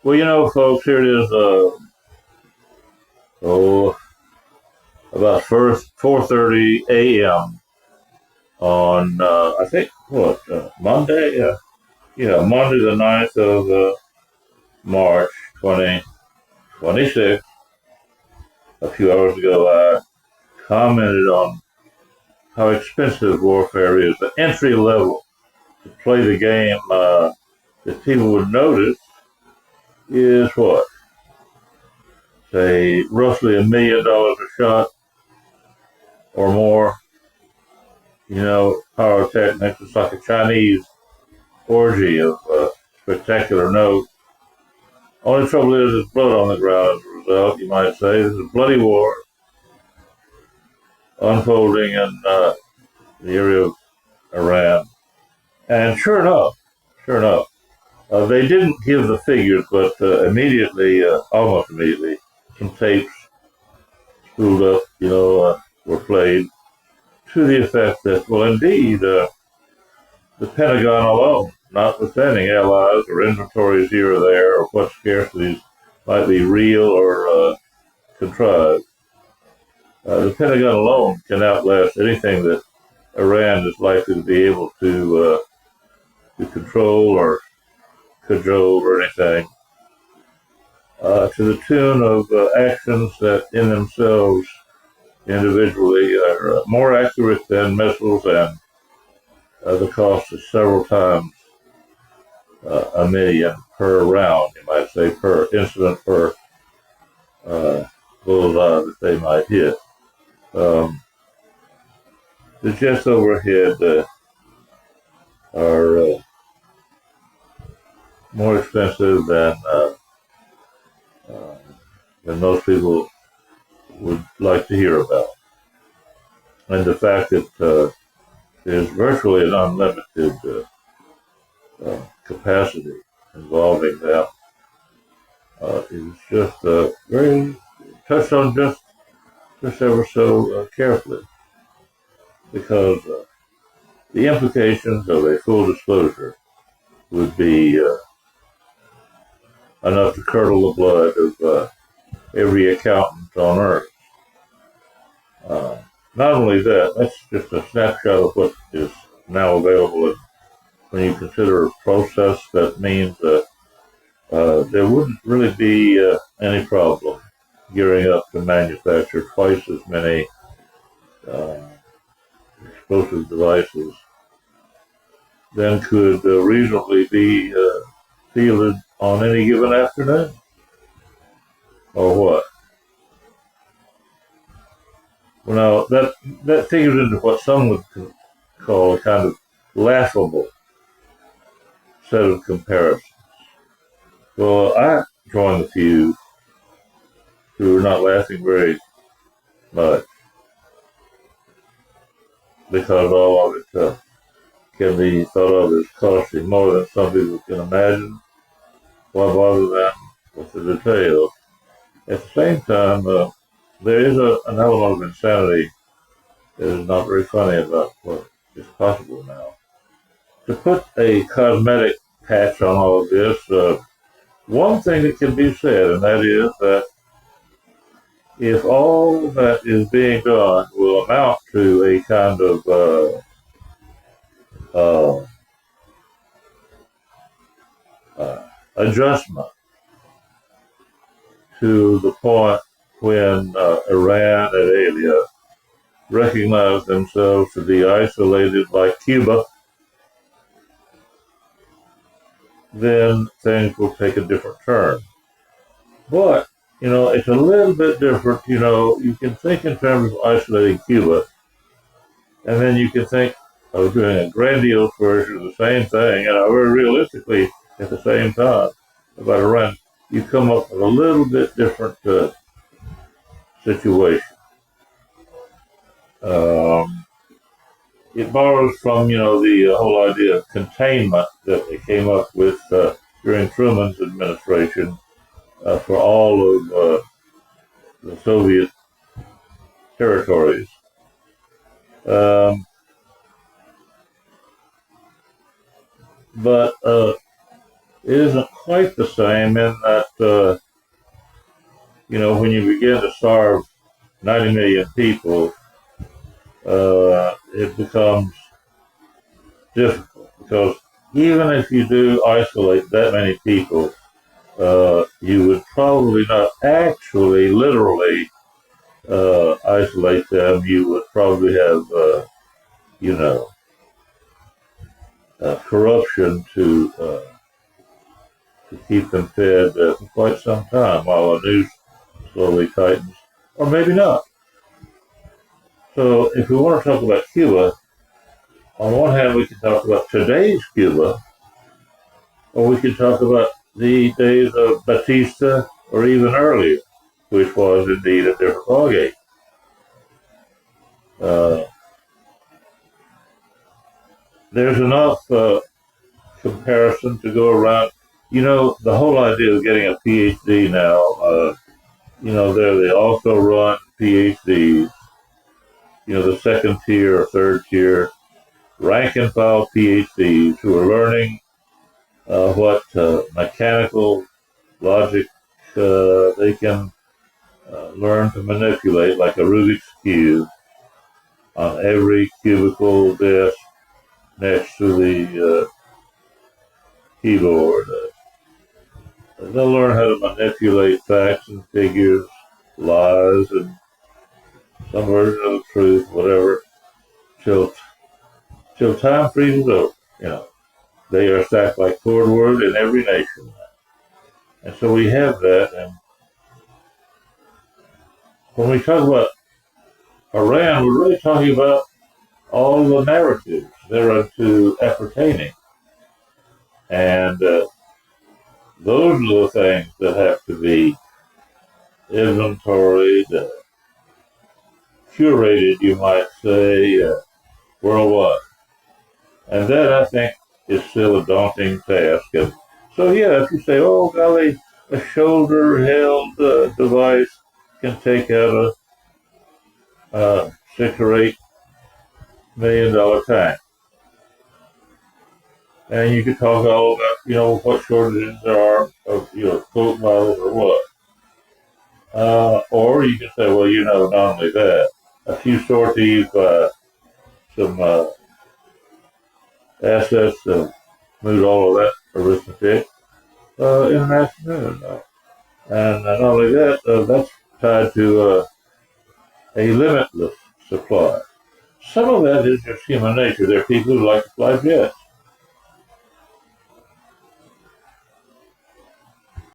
Folks, here it is. Oh, about first 4:30 a.m. on I think what Monday? Monday the 9th of March 2026. A few hours ago, I commented on how expensive warfare is. The entry level to play the game that people would notice is what? Say roughly $1 million a shot or more. Pyrotechnics. It's like a Chinese orgy of spectacular note. Only trouble is there's blood on the ground as a result, you might say. There's a bloody war unfolding in the area of Iran. And sure enough, they didn't give the figures, but almost immediately, some tapes spooled up, were played to the effect that, well, indeed, the Pentagon alone, notwithstanding allies or inventories here or there, or what scarcities might be real or contrived, the Pentagon alone can outlast anything that Iran is likely to be able to control or cajole or anything, to the tune of actions that in themselves individually are more accurate than missiles, and the cost is several times $1 million per round, you might say, per incident, per bullseye that they might hit. The jets overhead are more expensive than most people would like to hear about. And the fact that there's virtually an unlimited capacity involving them is just very touched on just ever so carefully, because the implications of a full disclosure would be enough to curdle the blood of every accountant on earth. Not only that, that's just a snapshot of what is now available. And when you consider a process, that means there wouldn't really be any problem gearing up to manufacture twice as many explosive devices than could reasonably be fielded on any given afternoon. Or what? Well, now, that figures into what some would call a kind of laughable set of comparisons. Well, I join the few who are not laughing very much, because all of it can be thought of as costing more than some people can imagine. Why bother them with the details? At the same time, there is an element of insanity that is not very funny about what is possible now. To put a cosmetic patch on all of this, one thing that can be said, and that is that if all that is being done will amount to a kind of adjustment to the point when Iran and Alia recognize themselves to be isolated like Cuba, then things will take a different turn. But, it's a little bit different. You can think in terms of isolating Cuba, and then you can think of doing a grandiose version of the same thing, and very realistically at the same time about Iran. You come up with a little bit different situation. It borrows from, the whole idea of containment that they came up with during Truman's administration for all of the Soviet territories. But it isn't quite the same in that when you begin to starve 90 million people, it becomes difficult because even if you do isolate that many people, you would probably not actually literally isolate them. You would probably have, you know, corruption to keep them fed for quite some time while the news slowly tightens, or maybe not. So if we want to talk about Cuba, on one hand we can talk about today's Cuba, or we can talk about the days of Batista or even earlier, which was indeed a different ballgame. There's enough comparison to go around. The whole idea of getting a PhD now, they also run PhDs, the second tier or third tier, rank and file PhDs who are learning what mechanical logic they can learn to manipulate, like a Rubik's Cube, on every cubicle desk next to the keyboard. They'll learn how to manipulate facts and figures, lies, and some version of the truth, whatever, till time freezes over. They are stacked like cordwood in every nation. And so we have that. And when we talk about Iran, we're really talking about all the narratives thereunto appertaining. And those are the things that have to be inventoried, curated, you might say, worldwide. And that, I think, is still a daunting task. And so, if you say, oh, golly, a shoulder-held device can take out a $6 or $8 million tank. And you could talk all about, what shortages there are of, quote models or what. Or you could say, well, not only that, a few sorties by some assets moved all of that arithmetic in an afternoon. And not only that, that's tied to a limitless supply. Some of that is just human nature. There are people who like to fly jets.